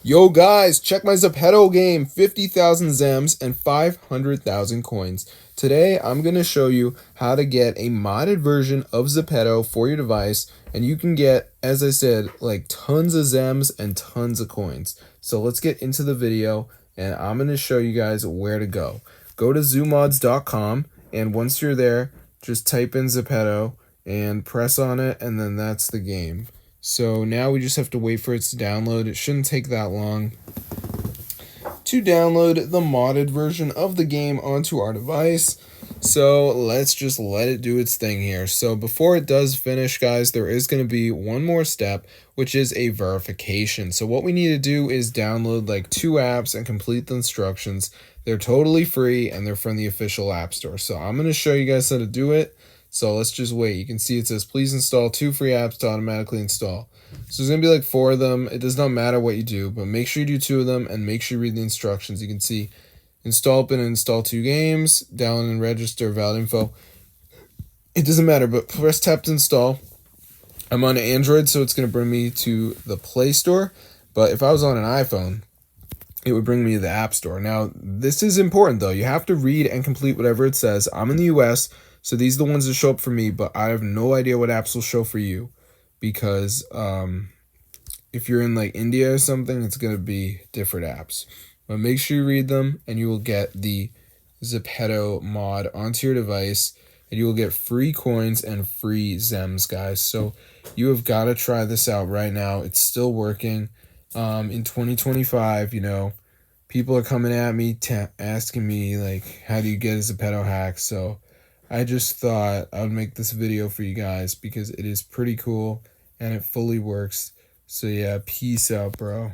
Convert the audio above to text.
Yo guys, check my ZEPETO game, 50,000 Zems and 500,000 coins. Today I'm going to show you how to get a modded version of ZEPETO for your device, and you can get, as I said, like tons of Zems and tons of coins. So let's get into the video, and I'm going to show you guys where to go. Go to zoomods.com, and once you're there, just type in ZEPETO and press on it, and then that's the game. So now we just have to wait for it to download. It shouldn't take that long to download the modded version of the game onto our device. So let's just let it do its thing here. So before it does finish, guys, there is going to be one more step, which is a verification. So what we need to do is download like 2 apps and complete the instructions. They're totally free and they're from the official app store. So I'm going to show you guys how to do it. So let's just wait. You can see it says, please install 2 free apps to automatically install. So there's going to be like 4 of them. It does not matter what you do, but make sure you do 2 of them and make sure you read the instructions. You can see install open and install 2 games, download and register, valid info. It doesn't matter, but press tap to install. I'm on Android, so it's going to bring me to the Play Store. But if I was on an iPhone, it would bring me to the App Store. Now, this is important, though. You have to read and complete whatever it says. I'm in the US, so these are the ones that show up for me, but I have no idea what apps will show for you. Because if you're in like India or something, it's going to be different apps. But make sure you read them, and you will get the ZEPETO mod onto your device, and you will get free coins and free Zems, guys. So you have got to try this out right now. It's still working. In 2025, you know, people are coming at me asking me like, how do you get a ZEPETO hack? So I just thought I would make this video for you guys because it is pretty cool and it fully works. So yeah, peace out, bro.